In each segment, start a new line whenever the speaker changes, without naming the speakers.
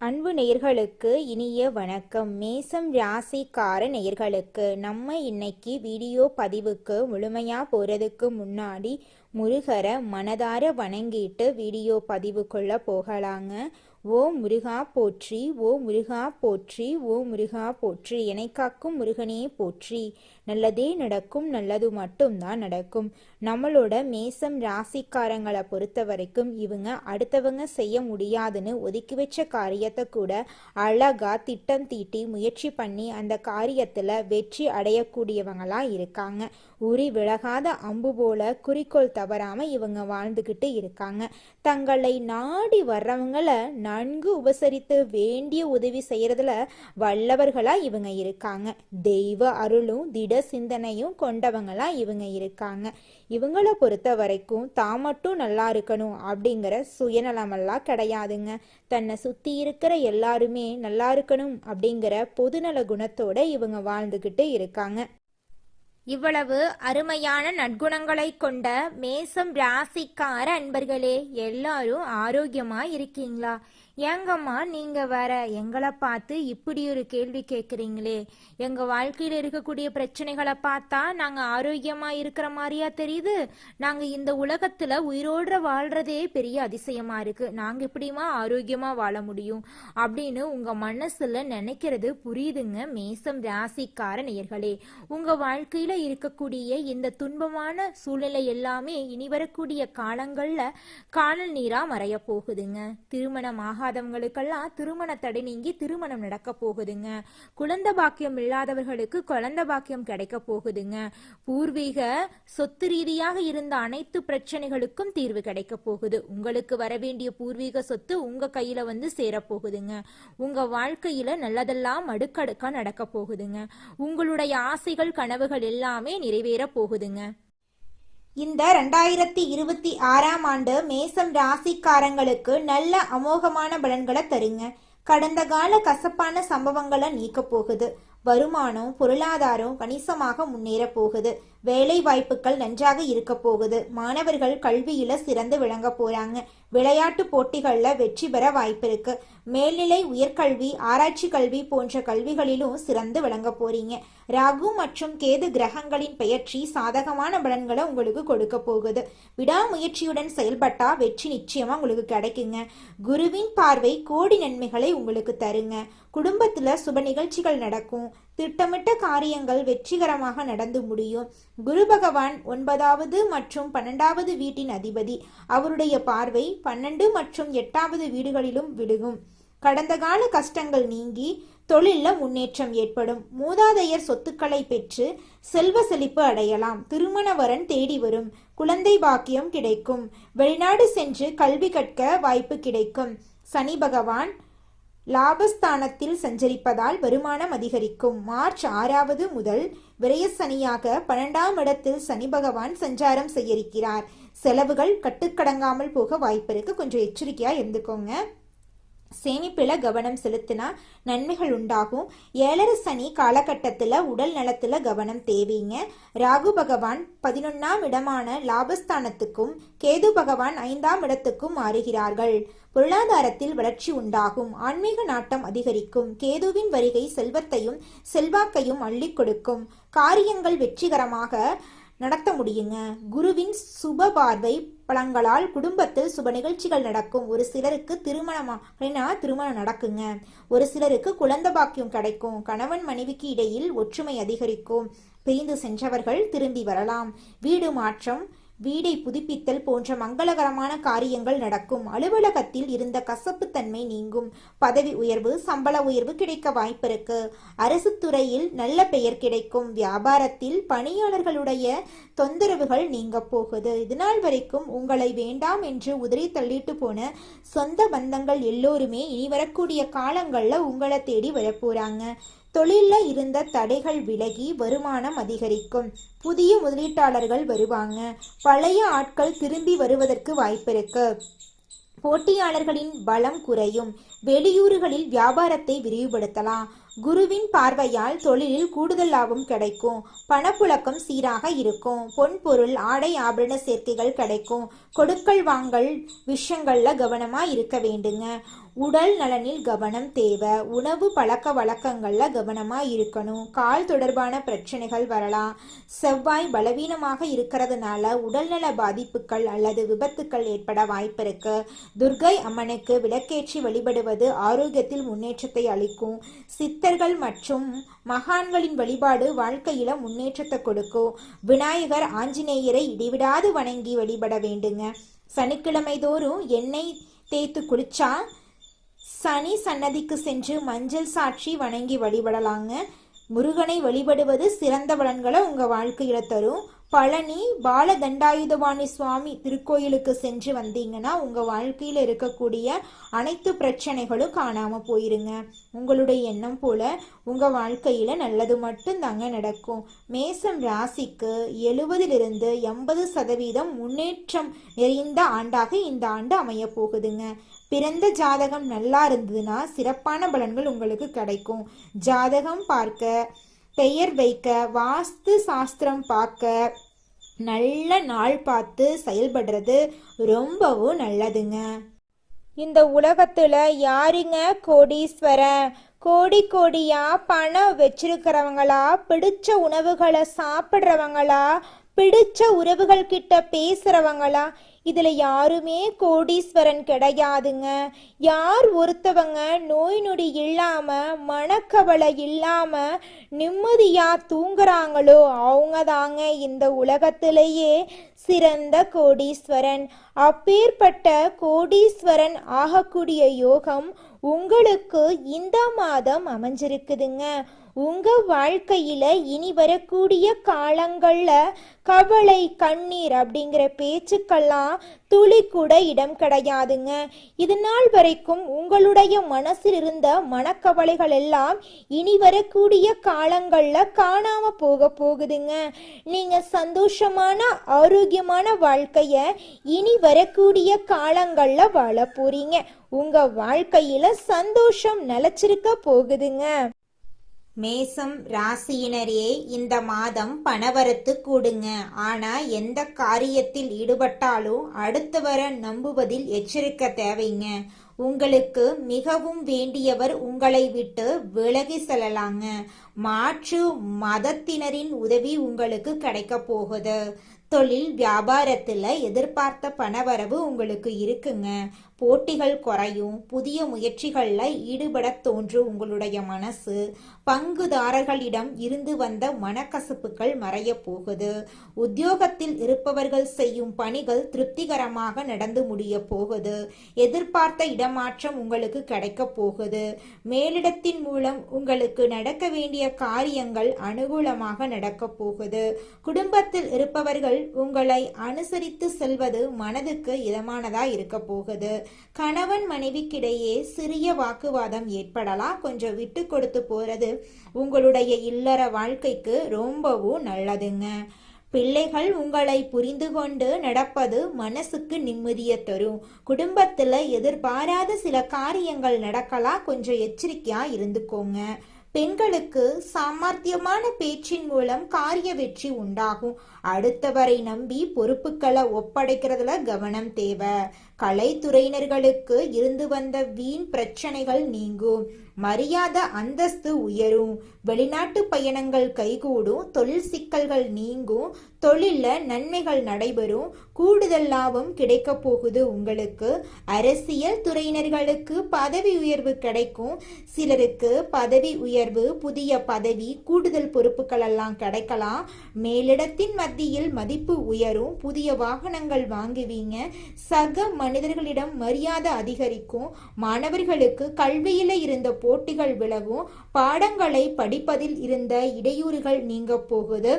அன்பு நேயர்களுக்கு இனிய வணக்கம். மேசம் ராசிக்கார நேயர்களுக்கு நம்ம இன்னைக்கு வீடியோ பதிவுக்கு முழுமையா போறதுக்கு முன்னாடி முருகரை மனதார வணங்கிட்டு வீடியோ பதிவுக்குள்ள போகலாங்க. ஓ முருகா போற்றி, ஓ முருகா போற்றி, ஓ முருகா போற்றி, என்னை காக்கும் முருகனே போற்றி. நல்லதே நடக்கும், நல்லது மட்டும்தான் நடக்கும். நம்மளோட மேசம் ராசிக்காரங்களை பொறுத்த வரைக்கும் இவங்க அடுத்தவங்க செய்ய முடியாதுன்னு ஒதுக்கி வச்ச காரியத்தை கூட அழகா திட்டம் தீட்டி முயற்சி பண்ணி அந்த காரியத்துல வெற்றி அடையக்கூடியவங்களா இருக்காங்க. உரி விலகாத அம்பு போல குறிக்கோள் தவறாம இவங்க வாழ்ந்துகிட்டு இருக்காங்க. தங்களை நாடி வர்றவங்களை நன்கு உபசரித்து வேண்டிய உதவி செய்யறதுல வல்லவர்களா இவங்க இருக்காங்க. தெய்வ அருளும் திட சிந்தனையும் கொண்டவங்களா இவங்க இருக்காங்க. இவங்களை பொறுத்த வரைக்கும் தான் மட்டும் நல்லா இருக்கணும் அப்படிங்கிற சுயநலமெல்லாம் கிடையாதுங்க. தன்னை சுத்தி இருக்கிற எல்லாருமே நல்லா இருக்கணும் அப்படிங்கிற பொதுநல குணத்தோட இவங்க வாழ்ந்துகிட்டு இருக்காங்க. இவ்வளவு அருமையான நற்குணங்களை கொண்ட மேசம் ராசிக்கார அன்பர்களே, எல்லாரும் ஆரோக்கியமா இருக்கீங்களா? ஏங்கம்மா நீங்க வேற எங்களை பார்த்து இப்படி ஒரு கேள்வி கேட்குறீங்களே? எங்க வாழ்க்கையில இருக்கக்கூடிய பிரச்சனைகளை பார்த்தா நாங்க ஆரோக்கியமா இருக்கிற மாதிரியா தெரியுது? நாங்க இந்த உலகத்துல உயிரோட வாழ்றதே பெரிய அதிசயமா இருக்கு. நாங்க எப்படிமா ஆரோக்கியமா வாழ முடியும் அப்படின்னு உங்க மனசுல நினைக்கிறது புரியுதுங்க. மேசம் ராசிக்கார நேயர்களே, உங்க வாழ்க்கையில இருக்கக்கூடிய இந்த துன்பமான சூழ்நிலை எல்லாமே இனி வரக்கூடிய காலங்கள்ல காணல் நீரா மறைய போகுதுங்க. திருமணமாக ஆகாதவங்களுக்கெல்லாம் திருமண தடை நீங்கி திருமணம் நடக்க போகுதுங்க. குழந்தை பாக்கியம் இல்லாதவர்களுக்கு குழந்தை பாக்கியம் கிடைக்க போகுதுங்க. பூர்வீக சொத்து ரீதியாக இருந்த அனைத்து பிரச்சனைகளுக்கும் தீர்வு கிடைக்க போகுது. உங்களுக்கு வர வேண்டிய பூர்வீக சொத்து உங்க கையில வந்து சேரப்போகுதுங்க. உங்க வாழ்க்கையில நல்லதெல்லாம் அடுக்கடுக்கா நடக்க போகுதுங்க. உங்களுடைய ஆசைகள் கனவுகள் எல்லாமே நிறைவேற போகுதுங்க. இந்த 2026ஆம் ஆண்டு மேசம் ராசிக்காரங்களுக்கு நல்ல அமோகமான பலன்களை தருங்க. கடந்த கால கசப்பான சம்பவங்களை நீக்க போகுது. வருமானம் பொருளாதாரம் கணிசமாக முன்னேற போகுது. வேலை வாய்ப்புகள் நன்றாக இருக்க போகுது. மாணவர்கள் கல்வியில சிறந்து விளங்க போறாங்க. விளையாட்டு போட்டிகள்ல வெற்றி பெற வாய்ப்பு இருக்கு. மேல்நிலை உயர்கல்வி ஆராய்ச்சி கல்வி போன்ற கல்விகளிலும் சிறந்து விளங்க போறீங்க. ராகு மற்றும் கேது கிரகங்களின் பெயர்ச்சி சாதகமான பலன்களை உங்களுக்கு கொடுக்க போகுது. விடாமுயற்சியுடன் செயல்பட்டா வெற்றி நிச்சயமா உங்களுக்கு கிடைக்குங்க. குருவின் பார்வை கோடி நன்மைகளை உங்களுக்கு தருங்க. குடும்பத்துல சுப நிகழ்ச்சிகள் நடக்கும். திட்டமிட்ட காரியங்கள் வெற்றிகரமாக நடந்து முடியும். குரு பகவான் 9வது மற்றும் 12வது வீட்டின் அதிபதி. அவருடைய பார்வை 12 மற்றும் 8வது வீடுகளிலும் விழுகும். கடந்த கால கஷ்டங்கள் நீங்கி தொழில முன்னேற்றம் ஏற்படும். மூதாதையர் சொத்துக்களை பெற்று செல்வ செழிப்பு அடையலாம். திருமண வரன் தேடி வரும். குழந்தை பாக்கியம் கிடைக்கும். வெளிநாடு சென்று கல்வி கற்க வாய்ப்பு கிடைக்கும். சனி பகவான் லாபஸ்தானத்தில் சஞ்சரிப்பதால் வருமானம் அதிகரிக்கும். மார்ச் 6வது முதல் விரயசனியாக 12ஆம் இடத்தில் சனி பகவான் சஞ்சாரம் செய்ய இருக்கிறார். செலவுகள் கட்டுக்கடங்காமல் போக வாய்ப்பு இருக்கு. கொஞ்சம் எச்சரிக்கையா இருந்துக்கோங்க. சேமிப்பில கவனம் செலுத்தினா நன்மைகள் உண்டாகும். 7 சனி காலகட்டத்தில் உடல் நலத்துல கவனம் தேவைங்க. ராகு பகவான் 11ஆம் இடமான லாபஸ்தானத்துக்கும் கேது பகவான் 5ஆம் இடத்துக்கும் மாறுகிறார்கள். பொருளாதாரத்தில் வளர்ச்சி உண்டாகும். ஆன்மீக நாட்டம் அதிகரிக்கும். கேதுவின் வருகை செல்வத்தையும் செல்வாக்கையும் அள்ளி கொடுக்கும். காரியங்கள் வெற்றிகரமாக நடத்த முடியுங்க. குருவின் சுப பார்வை பலங்களால் குடும்பத்தில் சுப நிகழ்ச்சிகள் நடக்கும். ஒரு சிலருக்கு திருமணம் நடக்குங்க. ஒரு சிலருக்கு குழந்தை பாக்கியம் கிடைக்கும். கணவன் மனைவிக்கு இடையில் ஒற்றுமை அதிகரிக்கும். பிரிந்து சென்றவர்கள் திரும்பி வரலாம். வீடு மாற்றம் வீடை புதுப்பித்தல் போன்ற மங்களகரமான காரியங்கள் நடக்கும். அலுவலகத்தில் இருந்த கசப்புத்தன்மை நீங்கும். பதவி உயர்வு சம்பள உயர்வு கிடைக்க வாய்ப்பிருக்கு. அரசு துறையில் நல்ல பெயர் கிடைக்கும். வியாபாரத்தில் பணியாளர்களுடைய தொந்தரவுகள் நீங்க போகுது. இதுநாள் வரைக்கும் உங்களை வேண்டாம் என்று உதறி தள்ளிட்டு போன சொந்த பந்தங்கள் எல்லோருமே இனி வரக்கூடிய காலங்கள்ல உங்களை தேடி வரப்போறாங்க. தொழில இருந்த தடைகள் விலகி வருமானம் அதிகரிக்கும். புதிய முதலீட்டாளர்கள் வருவாங்க. பழைய ஆட்கள் திரும்பி வருவதற்கு வாய்ப்பிருக்கு. போட்டியாளர்களின் பலம் குறையும். வெளியூர்களில் வியாபாரத்தை விரிவுபடுத்தலாம். குருவின் பார்வையால் தொழிலில் கூடுதல் லாபம் கிடைக்கும். பணப்புழக்கம் சீராக இருக்கும். பொன் பொருள் ஆடை ஆபரண சேர்க்கைகள் கிடைக்கும். கொடுக்கல் வாங்கல் விஷயங்கள்ல கவனமா இருக்க வேண்டுங்க. உடல் நலனில் கவனம் தேவை. உணவு பழக்க வழக்கங்கள்ல கவனமா இருக்கணும். கால் தொடர்பான பிரச்சனைகள் வரலாம். செவ்வாய் பலவீனமாக இருக்கிறதுனால உடல்நல பாதிப்புகள் அல்லது விபத்துக்கள் ஏற்பட வாய்ப்பு இருக்கு. துர்கை அம்மனுக்கு விளக்கேற்றி வழிபடுவது ஆரோக்கியத்தில் முன்னேற்றத்தை அளிக்கும். சித்தர்கள் மற்றும் மகான்களின் வழிபாடு வாழ்க்கையில முன்னேற்றத்தை கொடுக்கும். விநாயகர் ஆஞ்சநேயரை இடைவிடாது வணங்கி வழிபட வேண்டுங்க. சனிக்கிழமை தோறும் எண்ணெய் தேய்த்து குளிச்சா சனி சன்னதிக்கு சென்று மஞ்சள் சாட்சி வணங்கி வழிபடலாங்க. முருகனை வழிபடுவது சிறந்த பலன்களை உங்க வாழ்க்கையில தரும். பழனி பாலதண்டாயுதபாணி சுவாமி திருக்கோயிலுக்கு சென்று வந்தீங்கன்னா உங்க வாழ்க்கையில இருக்கக்கூடிய அனைத்து பிரச்சனைகளும் காணாம போயிருங்க. உங்களுடைய எண்ணம் போல உங்க வாழ்க்கையில நல்லது மட்டும் தாங்க நடக்கும். மேசம் ராசிக்கு 70-80% முன்னேற்றம் நிறைந்த ஆண்டாக இந்த ஆண்டு அமைய போகுதுங்க. பிறந்த ஜாதகம் நல்லா இருந்ததுன்னா சிறப்பான பலன்கள் உங்களுக்கு கிடைக்கும். ஜாதகம் பார்க்க, பெயர் வைக்க, வாஸ்து சாஸ்திரம் பார்க்க, நல்ல நாள் பார்த்து செயல்படுறது ரொம்பவும் நல்லதுங்க. இந்த உலகத்துல யாருங்க கோடீஸ்வரன்? கோடி கோடியா பணம் வச்சிருக்கிறவங்களா, பிடிச்ச உணவுகளை சாப்பிட்றவங்களா, பிடிச்ச உறவுகள் கிட்ட பேசுறவங்களா? இதுல யாருமே கோடீஸ்வரன் கிடையாதுங்க. யார் ஒருத்தவங்க நோய் நொடி இல்லாம, மனக்கவலை இல்லாம நிம்மதியா தூங்குறாங்களோ அவங்க தாங்க இந்த உலகத்திலேயே சிறந்த கோடீஸ்வரன். அப்பேற்பட்ட கோடீஸ்வரன் ஆகக்கூடிய யோகம் உங்களுக்கு இந்த மாதம் அமைஞ்சிருக்குதுங்க. உங்க வாழ்க்கையில இனி வரக்கூடிய காலங்கள்ல கவலை, கண்ணீர் அப்படிங்கிற பேச்சுக்கெல்லாம் துளி கூட இடம் கிடையாதுங்க. இது நாள் வரைக்கும் உங்களுடைய மனசில் இருந்த மனக்கவலைகள் எல்லாம் இனி வரக்கூடிய காலங்கள்ல காணாம போகுதுங்க. நீங்க சந்தோஷமான ஆரோக்கியமான வாழ்க்கைய இனி வரக்கூடிய காலங்கள்ல வாழ போறீங்க. உங்க வாழ்க்கையில சந்தோஷம் நிலைச்சிருக்க போகுதுங்க. மேசம் ராசியினரே, இந்த மாதம் பணவரத்து கூடுங்க. ஆனா எந்த காரியத்தில் ஈடுபட்டாலும் அடுத்தவரை நம்புவதில் எச்சரிக்கை தேவைங்க. உங்களுக்கு மிகவும் வேண்டியவர் உங்களை விட்டு விலகி செல்லலாங்க. மாற்று மதத்தினரின் உதவி உங்களுக்கு கிடைக்க போகுது. தொழில் வியாபாரத்துல எதிர்பார்த்த பணவரவு உங்களுக்கு இருக்குங்க. போட்டிகள் குறையும். புதிய முயற்சிகள்ல ஈடுபட தோன்றும் உங்களுடைய மனசு. பங்குதாரர்களிடம் இருந்து வந்த மனக்கசப்புகள் மறைய போகுது. உத்தியோகத்தில் இருப்பவர்கள் செய்யும் பணிகள் திருப்திகரமாக நடந்து முடிய போகுது. எதிர்பார்த்த இடமாற்றம் உங்களுக்கு கிடைக்க போகுது. மேலிடத்தின் மூலம் உங்களுக்கு நடக்க வேண்டிய காரியங்கள் அனுகூலமாக நடக்க போகுது. குடும்பத்தில் இருப்பவர்கள் உங்களை அனுசரித்து செல்வது மனதுக்கு இதமானதா இருக்க போகுது. கணவன் மனைவிக்கிடையே சிறிய வாக்குவாதம் ஏற்படலாம். கொஞ்சம் விட்டு கொடுத்து போறது உங்களுடைய இல்லற வாழ்க்கைக்கு ரொம்பவும் நல்லதுங்க. பிள்ளைகள் உங்களை புரிந்து கொண்டு நடப்பது மனசுக்கு நிம்மதியை தரும். குடும்பத்துல எதிர்பாராத சில காரியங்கள் நடக்கலாம். கொஞ்சம் எச்சரிக்கையா இருந்துக்கோங்க. பெண்களுக்கு சாமர்த்தியமான பேச்சின் மூலம் காரிய வெற்றி உண்டாகும். அடுத்தவரை நம்பி பொறுப்புகளை ஒப்படைக்கிறதுல கவனம் தேவை. கலைத்துறையினர்களுக்கு இருந்து வந்த வீண் பிரச்சனைகள் நீங்கும். மரியாதை அந்தஸ்து உயரும். வெளிநாட்டு பயணங்கள் கைகூடும். தொழில் சிக்கல்கள் நீங்கும். தொழில நன்மைகள் நடைபெறும். கூடுதல் லாபம் கிடைக்க போகுது உங்களுக்கு. அரசியல் துறையினர்களுக்கு பதவி உயர்வு கிடைக்கும். சிலருக்கு பதவி உயர்வு, புதிய பதவி, கூடுதல் பொறுப்புகள் எல்லாம் கிடைக்கலாம். மேலிடத்தின் மத்தியில் மதிப்பு உயரும். புதிய வாகனங்கள் வாங்குவீங்க. சக மனிதர்களிடம் மரியாதை அதிகரிக்கும். மாணவர்களுக்கு கல்வியில இருந்த போட்டிகள் விலகும். பாடங்களை படிப்பதில் இருந்த இடையூறுகள் நீங்க போகுது.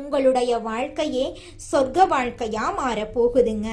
உங்களுடைய வாழ்க்கையே சொர்க்க வாழ்க்கையா மாறப்போகுதுங்க.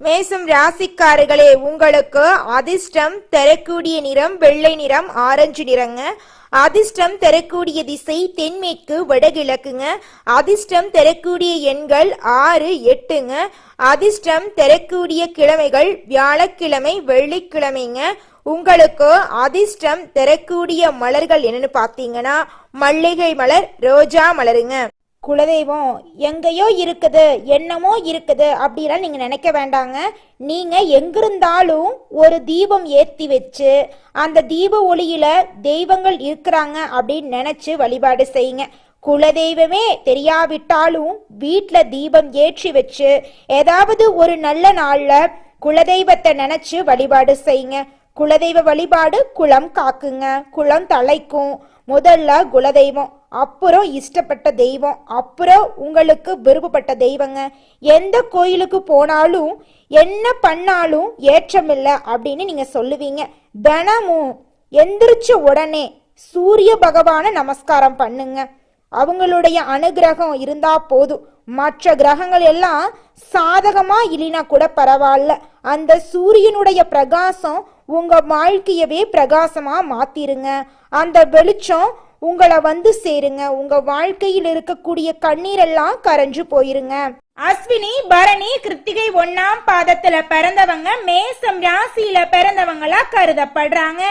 மேசம் ராசிக்காரர்களே, உங்களுக்கு அதிர்ஷ்டம் தரக்கூடிய நிறம் வெள்ளை நிறம், ஆரஞ்சு நிறங்க. அதிர்ஷ்டம் தரக்கூடிய திசை தென்மேற்கு வடகிழக்குங்க. அதிர்ஷ்டம் தரக்கூடிய எண்கள் 6, 8ங்க. அதிர்ஷ்டம் தரக்கூடிய கிழமைகள் வியாழக்கிழமை, வெள்ளிக்கிழமைங்க. உங்களுக்கு அதிர்ஷ்டம் தரக்கூடிய மலர்கள் என்னன்னு பார்த்தீங்கன்னா மல்லிகை மலர், ரோஜா மலருங்க. குலதெய்வம் எங்கேயோ இருக்குது, என்னமோ இருக்குது அப்படிலாம் நீங்க நினைக்க வேண்டாங்க. நீங்க எங்கிருந்தாலும் ஒரு தீபம் ஏத்தி வச்சு அந்த தீப ஒளியில தெய்வங்கள் இருக்கிறாங்க அப்படின்னு நினைச்சு வழிபாடு செய்யுங்க. குலதெய்வமே தெரியாவிட்டாலும் வீட்டுல தீபம் ஏற்றி வச்சு ஏதாவது ஒரு நல்ல நாள்ல குலதெய்வத்தை நினைச்சு வழிபாடு செய்யுங்க. குலதெய்வ வழிபாடு குலம் காக்குங்க, குலம் தலைக்கும். முதல்ல குலதெய்வம், அப்புறம் இஷ்டப்பட்ட தெய்வம், அப்புறம் உங்களுக்கு விருப்பப்பட்ட தெய்வங்க. எந்த கோயிலுக்கு போனாலும் என்ன பண்ணாலும் ஏற்றமில்லை அப்படின்னு நீங்க சொல்லுவீங்க. தினமும் எந்திரிச்ச உடனே சூரிய பகவான நமஸ்காரம் பண்ணுங்க. அவங்களுடைய அனுகிரகம் இருந்தா போதும். மற்ற கிரகங்கள் எல்லாம் சாதகமா இல்லைனா கூட பரவாயில்ல, அந்த சூரியனுடைய பிரகாசம் உங்க வாழ்க்கையவே பிரகாசமா மாத்திருங்க. அந்த வெளிச்சம் உங்களை வந்து சேருங்க. உங்க வாழ்க்கையில் இருக்கக்கூடிய கண்ணீரெல்லாம் கரைஞ்சு போயிருங்க. அஸ்வினி, பரணி, கிருத்திகை 1ஆம் பாதத்துல பிறந்தவங்க மேசம் ராசியில பிறந்தவங்களா கருதப்படுறாங்க.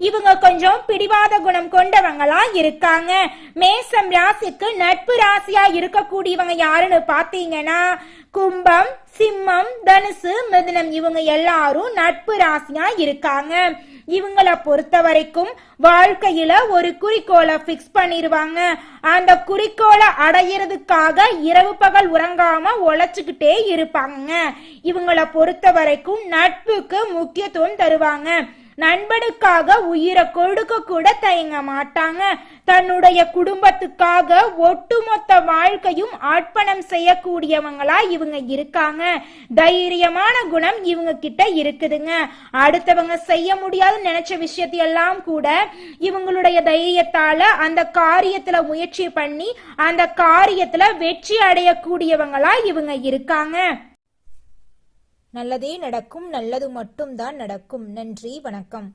இவங்க கொஞ்சம் பிடிவாத குணம் கொண்டவங்களா இருக்காங்க. மேசம் ராசிக்கு நட்பு ராசியா இருக்கக்கூடியவங்க யாருன்னு பாத்தீங்கன்னா கும்பம், சிம்மம், தனுசு, மிதுனம். இவங்க எல்லாரும் நட்பு ராசியா இருக்காங்க. இவங்கள பொறுத்த வரைக்கும் வாழ்க்கையில ஒரு குறிக்கோளை பிக்ஸ் பண்ணிடுவாங்க. அந்த குறிக்கோளை அடையிறதுக்காக இரவு பகல் உறங்காம உழைச்சுக்கிட்டே இருப்பாங்க. இவங்கள பொறுத்த வரைக்கும் நட்புக்கு முக்கியத்துவம் தருவாங்க. நண்பனுக்காக உயிரை கொடுக்க கூட தயங்க மாட்டாங்க. தன்னுடைய குடும்பத்துக்காக ஒட்டுமொத்த வாழ்க்கையும் அர்ப்பணம் செய்யக்கூடியவங்களா இவங்க இருக்காங்க. தைரியமான குணம் இவங்க கிட்ட இருக்குதுங்க. அடுத்தவங்க செய்ய முடியாதுன்னு நினைச்ச விஷயத்தையெல்லாம் கூட இவங்களுடைய தைரியத்தால அந்த காரியத்துல முயற்சி பண்ணி அந்த காரியத்துல வெற்றி அடையக்கூடியவங்களா இவங்க இருக்காங்க. நல்லதே நடக்கும், நல்லது மட்டும்தான் நடக்கும். நன்றி, வணக்கம்.